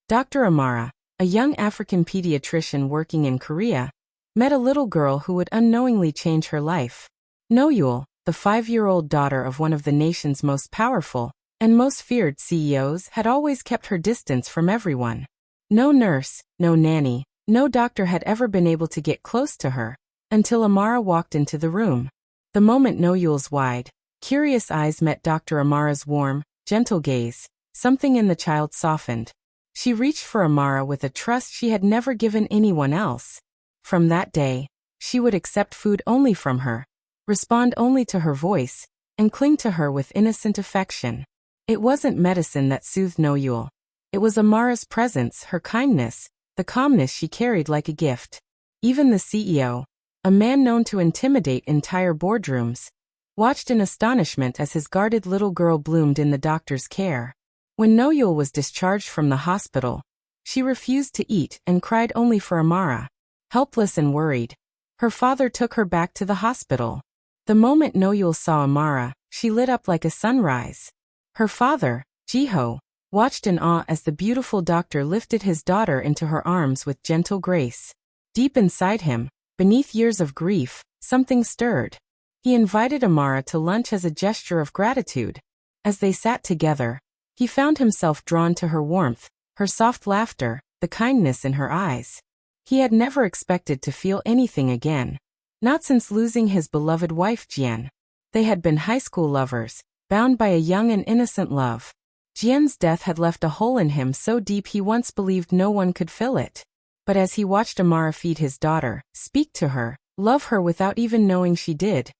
Dr. Amara, a young African pediatrician working in Korea, met a little girl who would unknowingly change her life. No-eul, the 5-year-old daughter of one of the nation's most powerful and most feared CEOs, had always kept her distance from everyone. No nurse, no nanny, no doctor had ever been able to get close to her, until Amara walked into the room. The moment No-eul's wide, curious eyes met Dr. Amara's warm, gentle gaze, something in the child softened. She reached for Amara with a trust she had never given anyone else. From that day, she would accept food only from her, respond only to her voice, and cling to her with innocent affection. It wasn't medicine that soothed No-eul. It was Amara's presence, her kindness, the calmness she carried like a gift. Even the CEO, a man known to intimidate entire boardrooms, watched in astonishment as his guarded little girl bloomed in the doctor's care. When No-eul was discharged from the hospital, she refused to eat and cried only for Amara. Helpless and worried, her father took her back to the hospital. The moment No-eul saw Amara, she lit up like a sunrise. Her father, Jiho, watched in awe as the beautiful doctor lifted his daughter into her arms with gentle grace. Deep inside him, beneath years of grief, something stirred. He invited Amara to lunch as a gesture of gratitude. As they sat together, he found himself drawn to her warmth, her soft laughter, the kindness in her eyes. He had never expected to feel anything again. Not since losing his beloved wife Jian. They had been high school lovers, bound by a young and innocent love. Jian's death had left a hole in him so deep he once believed no one could fill it. But as he watched Amara feed his daughter, speak to her, love her without even knowing she did,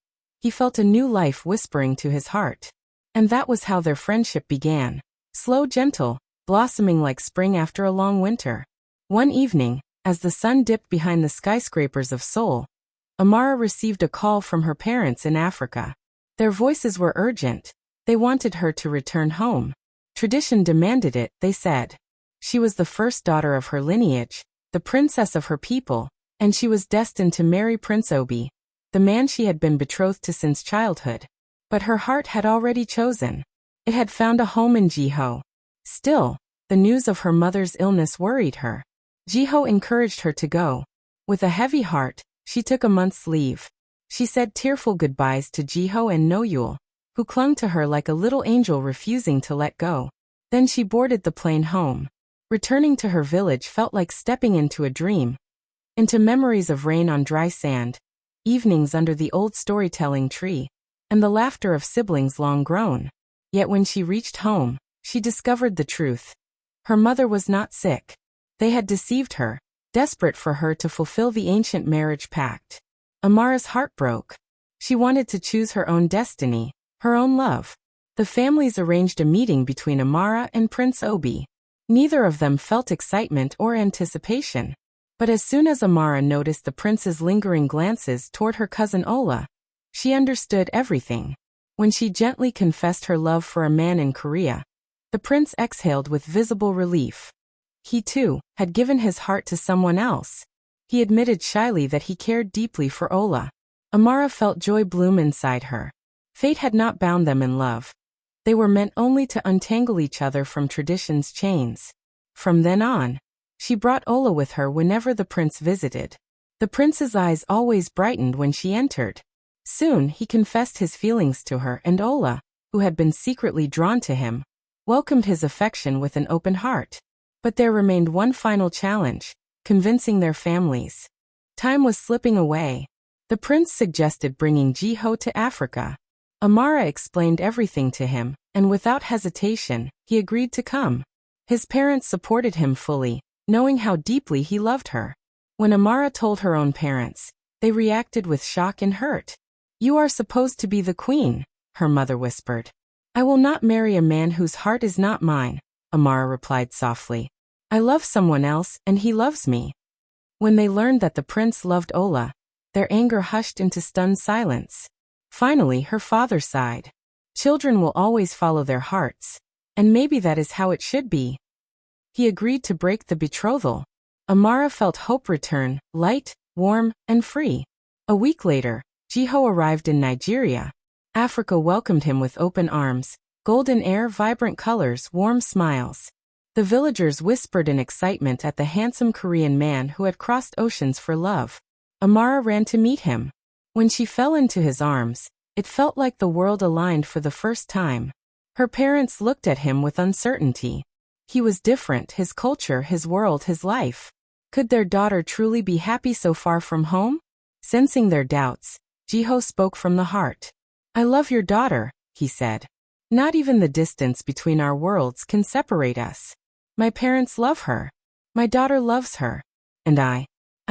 he felt a new life whispering to his heart. And that was how their friendship began. Slow, gentle, blossoming like spring after a long winter. One evening, as the sun dipped behind the skyscrapers of Seoul, Amara received a call from her parents in Africa. Their voices were urgent. They wanted her to return home. Tradition demanded it, they said. She was the first daughter of her lineage, the princess of her people, and she was destined to marry Prince Obi, the man she had been betrothed to since childhood. But her heart had already chosen. It had found a home in Jiho. Still, the news of her mother's illness worried her. Jiho encouraged her to go. With a heavy heart, she took a month's leave. She said tearful goodbyes to Jiho and No-eul, who clung to her like a little angel refusing to let go. Then she boarded the plane home. Returning to her village felt like stepping into a dream. Into memories of rain on dry sand, evenings under the old storytelling tree, and the laughter of siblings long grown. Yet when she reached home, she discovered the truth. Her mother was not sick. They had deceived her, desperate for her to fulfill the ancient marriage pact. Amara's heart broke. She wanted to choose her own destiny, her own love. The families arranged a meeting between Amara and Prince Obi. Neither of them felt excitement or anticipation. But as soon as Amara noticed the prince's lingering glances toward her cousin Ola, she understood everything. When she gently confessed her love for a man in Korea, the prince exhaled with visible relief. He, too, had given his heart to someone else. He admitted shyly that he cared deeply for Ola. Amara felt joy bloom inside her. Fate had not bound them in love. They were meant only to untangle each other from tradition's chains. From then on, she brought Ola with her whenever the prince visited. The prince's eyes always brightened when she entered. Soon he confessed his feelings to her, and Ola, who had been secretly drawn to him, welcomed his affection with an open heart. But there remained one final challenge: convincing their families. Time was slipping away. The prince suggested bringing Jiho to Africa. Amara explained everything to him, and without hesitation, he agreed to come. His parents supported him fully, knowing how deeply he loved her. When Amara told her own parents, they reacted with shock and hurt. "You are supposed to be the queen," her mother whispered. "I will not marry a man whose heart is not mine," Amara replied softly. "I love someone else, and he loves me." When they learned that the prince loved Ola, their anger hushed into stunned silence. Finally, her father sighed. "Children will always follow their hearts, and maybe that is how it should be." He agreed to break the betrothal. Amara felt hope return, light, warm, and free. A week later, Jiho arrived in Nigeria. Africa welcomed him with open arms, golden air, vibrant colors, warm smiles. The villagers whispered in excitement at the handsome Korean man who had crossed oceans for love. Amara ran to meet him. When she fell into his arms, it felt like the world aligned for the first time. Her parents looked at him with uncertainty. He was different, his culture, his world, his life. Could their daughter truly be happy so far from home? Sensing their doubts, Jiho spoke from the heart. "I love your daughter," he said. "Not even the distance between our worlds can separate us. My parents love her. My daughter loves her. And I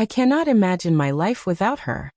cannot imagine my life without her."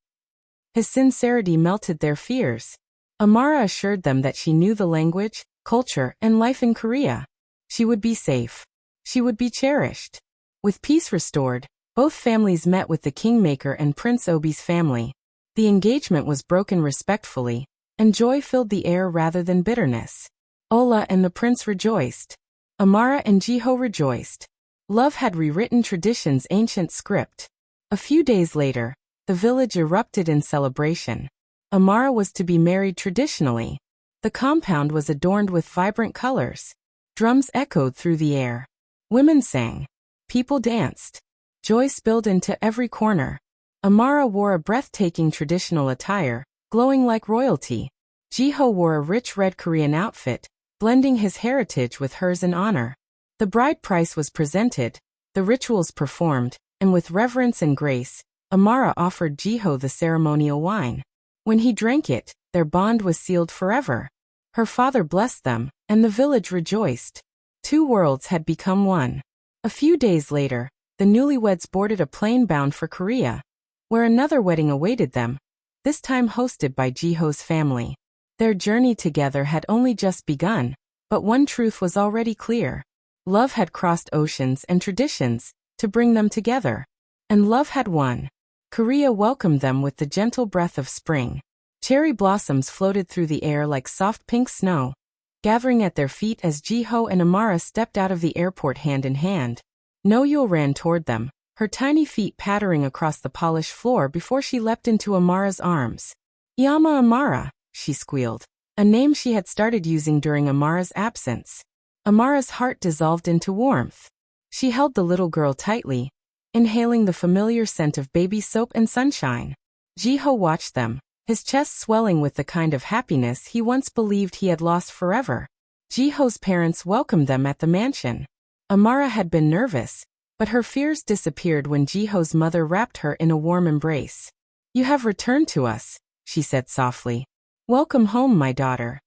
His sincerity melted their fears. Amara assured them that she knew the language, culture, and life in Korea. She would be safe. She would be cherished. With peace restored, both families met with the kingmaker and Prince Obi's family. The engagement was broken respectfully, and joy filled the air rather than bitterness. Ola and the prince rejoiced. Amara and Jiho rejoiced. Love had rewritten tradition's ancient script. A few days later, the village erupted in celebration. Amara was to be married traditionally. The compound was adorned with vibrant colors. Drums echoed through the air. Women sang. People danced. Joy spilled into every corner. Amara wore a breathtaking traditional attire, glowing like royalty. Jiho wore a rich red Korean outfit, blending his heritage with hers in honor. The bride price was presented, the rituals performed, and with reverence and grace, Amara offered Jiho the ceremonial wine. When he drank it, their bond was sealed forever. Her father blessed them, and the village rejoiced. Two worlds had become one. A few days later, the newlyweds boarded a plane bound for Korea, where another wedding awaited them, this time hosted by Jiho's family. Their journey together had only just begun, but one truth was already clear. Love had crossed oceans and traditions to bring them together. And love had won. Korea welcomed them with the gentle breath of spring. Cherry blossoms floated through the air like soft pink snow, gathering at their feet as Jiho and Amara stepped out of the airport hand in hand. No-eul ran toward them, her tiny feet pattering across the polished floor before she leapt into Amara's arms. "Yama Amara," she squealed, a name she had started using during Amara's absence. Amara's heart dissolved into warmth. She held the little girl tightly, inhaling the familiar scent of baby soap and sunshine. Jiho watched them, his chest swelling with the kind of happiness he once believed he had lost forever. Jiho's parents welcomed them at the mansion. Amara had been nervous, but her fears disappeared when Jiho's mother wrapped her in a warm embrace. "You have returned to us," she said softly. "Welcome home, my daughter."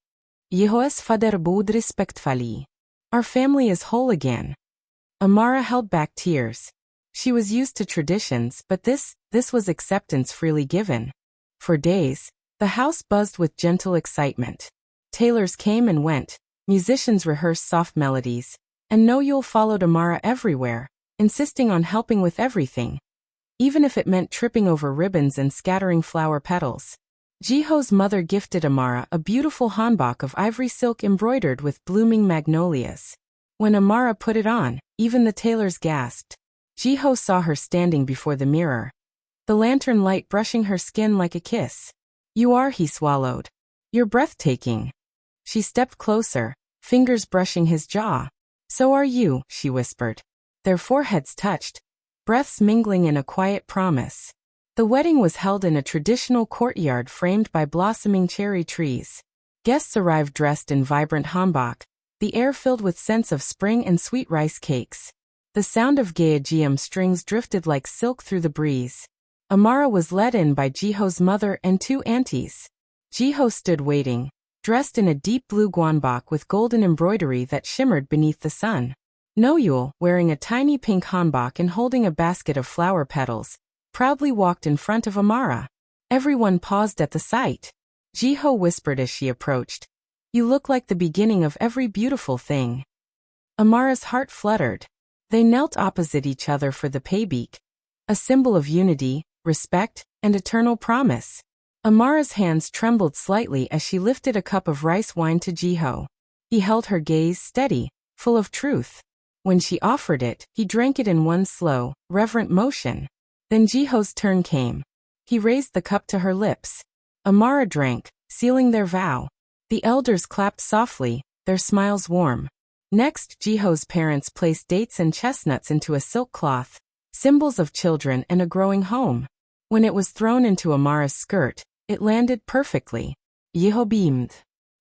Jiho's father bowed respectfully. "Our family is whole again." Amara held back tears. She was used to traditions, but this was acceptance freely given. For days, the house buzzed with gentle excitement. Tailors came and went, musicians rehearsed soft melodies, and No-eul followed Amara everywhere, insisting on helping with everything, even if it meant tripping over ribbons and scattering flower petals. Jiho's mother gifted Amara a beautiful hanbok of ivory silk embroidered with blooming magnolias. When Amara put it on, even the tailors gasped. Jiho saw her standing before the mirror, the lantern light brushing her skin like a kiss. "You are," he swallowed. "You're breathtaking." She stepped closer, fingers brushing his jaw. "So are you," she whispered. Their foreheads touched, breaths mingling in a quiet promise. The wedding was held in a traditional courtyard framed by blossoming cherry trees. Guests arrived dressed in vibrant hanbok, the air filled with scents of spring and sweet rice cakes. The sound of gaegeum strings drifted like silk through the breeze. Amara was led in by Jiho's mother and two aunties. Jiho stood waiting, dressed in a deep blue hanbok with golden embroidery that shimmered beneath the sun. No-eul, wearing a tiny pink hanbok and holding a basket of flower petals, proudly walked in front of Amara. Everyone paused at the sight. Jiho whispered as she approached, "You look like the beginning of every beautiful thing." Amara's heart fluttered. They knelt opposite each other for the paybeak, a symbol of unity, respect, and eternal promise. Amara's hands trembled slightly as she lifted a cup of rice wine to Jiho. He held her gaze steady, full of truth. When she offered it, he drank it in one slow, reverent motion. Then Jiho's turn came. He raised the cup to her lips. Amara drank, sealing their vow. The elders clapped softly, their smiles warm. Next, Jiho's parents placed dates and chestnuts into a silk cloth, symbols of children and a growing home. When it was thrown into Amara's skirt, it landed perfectly. Jiho beamed.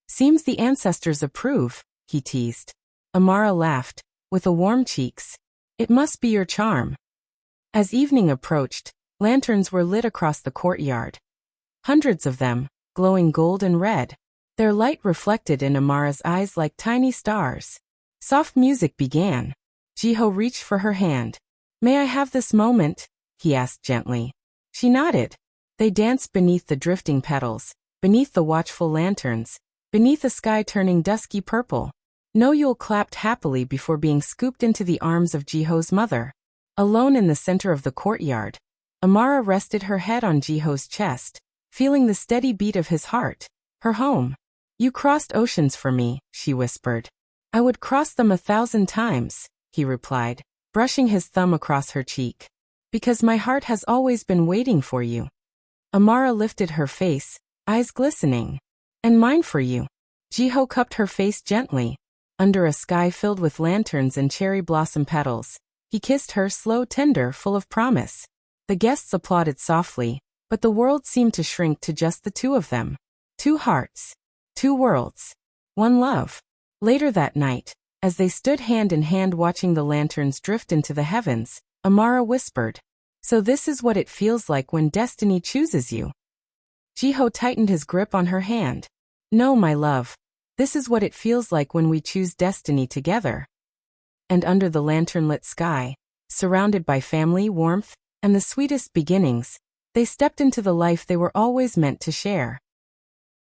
Seems the ancestors approve, he teased. Amara laughed, with a warm cheeks. It must be your charm. As evening approached, lanterns were lit across the courtyard. Hundreds of them, glowing gold and red. Their light reflected in Amara's eyes like tiny stars. Soft music began. Jiho reached for her hand. May I have this moment? He asked gently. She nodded. They danced beneath the drifting petals, beneath the watchful lanterns, beneath a sky turning dusky purple. No-eul clapped happily before being scooped into the arms of Jiho's mother. Alone in the center of the courtyard, Amara rested her head on Jiho's chest, feeling the steady beat of his heart. Her home. You crossed oceans for me, she whispered. I would cross them 1,000 times, he replied, brushing his thumb across her cheek. Because my heart has always been waiting for you. Amara lifted her face, eyes glistening. And mine for you. Jiho cupped her face gently. Under a sky filled with lanterns and cherry blossom petals, he kissed her slow, tender, full of promise. The guests applauded softly, but the world seemed to shrink to just the two of them. 2 hearts. 2 worlds. 1 love. Later that night, as they stood hand in hand watching the lanterns drift into the heavens, Amara whispered, So this is what it feels like when destiny chooses you. Jiho tightened his grip on her hand. No, my love. This is what it feels like when we choose destiny together. And under the lantern-lit sky, surrounded by family, warmth, and the sweetest beginnings, they stepped into the life they were always meant to share.